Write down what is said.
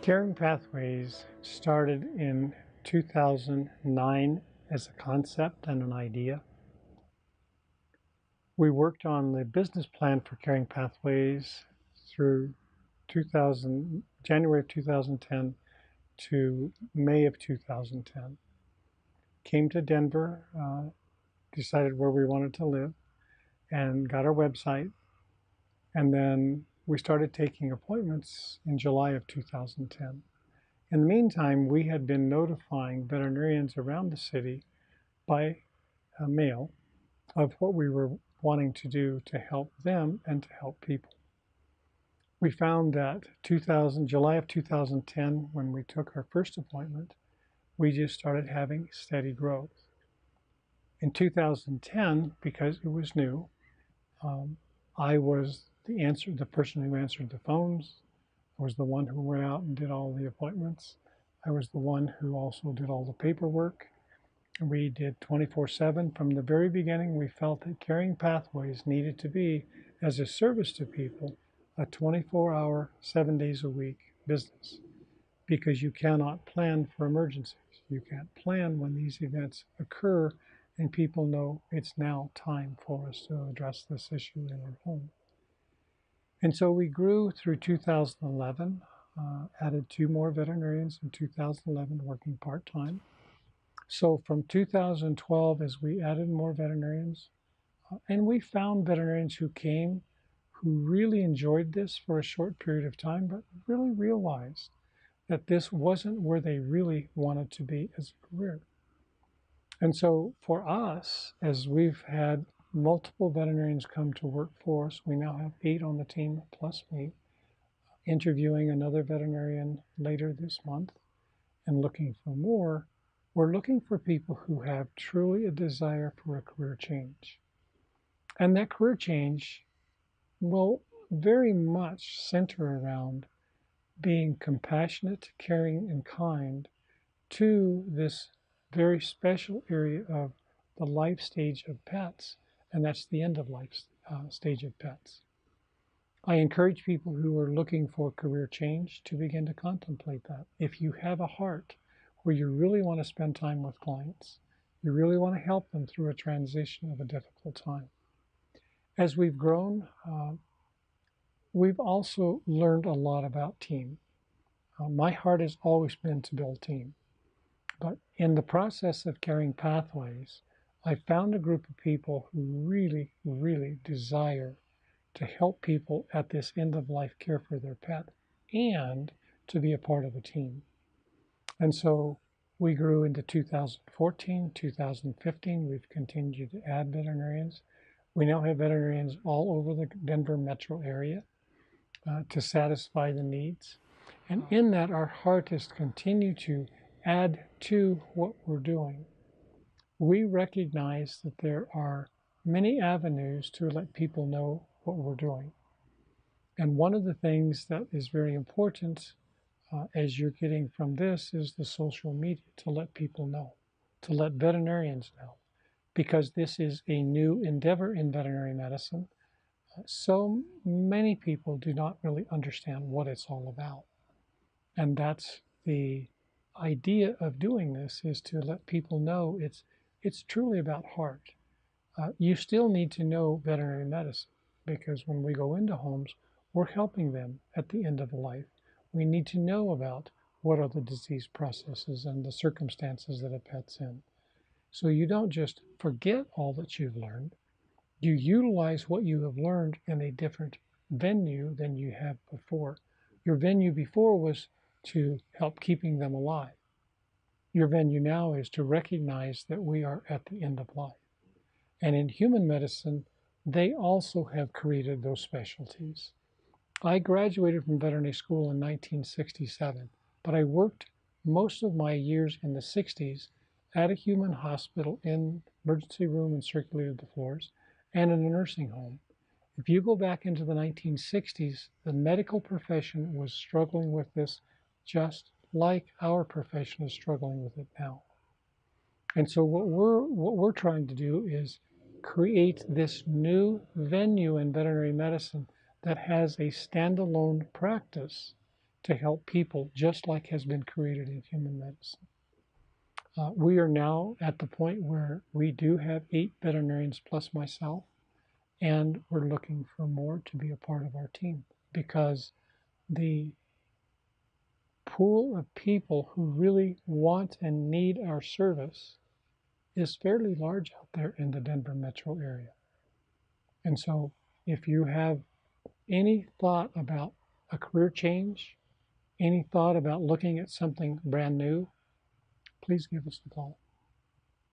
Caring Pathways started in 2009 as a concept and an idea. We worked on the business plan for Caring Pathways through January of 2010 to May of 2010. Came to Denver, decided where we wanted to live, and got our website. And then we started taking appointments in July of 2010. In the meantime, we had been notifying veterinarians around the city by mail of what we were wanting to do to help them and to help people. We found that July of 2010, when we took our first appointment, we just started having steady growth. In 2010, because it was new, I was the person who answered the phones. I was the one who went out and did all the appointments. I was the one who also did all the paperwork. We did 24/7. From the very beginning, we felt that Caring Pathways needed to be, as a service to people, a 24-hour, 7 days a week business, because you cannot plan for emergencies. You can't plan when these events occur and people know it's now time for us to address this issue in our home. And so we grew through 2011, added 2 more veterinarians in 2011 working part-time. So from 2012, as we added more veterinarians, and we found veterinarians who came who really enjoyed this for a short period of time, but really realized that this wasn't where they really wanted to be as a career. And so for us, as we've had multiple veterinarians come to work for us, we now have 8 on the team plus me, interviewing another veterinarian later this month and looking for more. We're looking for people who have truly a desire for a career change. And that career change will very much center around being compassionate, caring, and kind to this very special area of the life stage of pets, and that's the end of life stage of pets. I encourage people who are looking for career change to begin to contemplate that. If you have a heart where you really want to spend time with clients, you really want to help them through a transition of a difficult time. As we've grown, we've also learned a lot about team. My heart has always been to build team. But in the process of Caring Pathways, I found a group of people who really, really desire to help people at this end-of-life care for their pet and to be a part of a team. And so we grew into 2014, 2015. We've continued to add veterinarians. We now have veterinarians all over the Denver metro area to satisfy the needs. And in that, our heart is to continue to add to what we're doing. We recognize that there are many avenues to let people know what we're doing. And one of the things that is very important as you're getting from this is the social media, to let people know, to let veterinarians know, because this is a new endeavor in veterinary medicine. So many people do not really understand what it's all about. And that's the idea of doing this, is to let people know it's truly about heart. You still need to know veterinary medicine, because when we go into homes, we're helping them at the end of life. We need to know about what are the disease processes and the circumstances that a pet's in. So you don't just forget all that you've learned. You utilize what you have learned in a different venue than you have before. Your venue before was to help keeping them alive. Your venue now is to recognize that we are at the end of life. And in human medicine, they also have created those specialties. I graduated from veterinary school in 1967, but I worked most of my years in the 60s at a human hospital in emergency room and circulated the floors, and in a nursing home. If you go back into the 1960s, the medical profession was struggling with this just like our profession is struggling with it now. And so what we're trying to do is create this new venue in veterinary medicine that has a standalone practice to help people, just like has been created in human medicine. We are now at the point where we do have 8 veterinarians plus myself, and we're looking for more to be a part of our team because the pool of people who really want and need our service is fairly large out there in the Denver metro area. And so if you have any thought about a career change, any thought about looking at something brand new, please give us a call.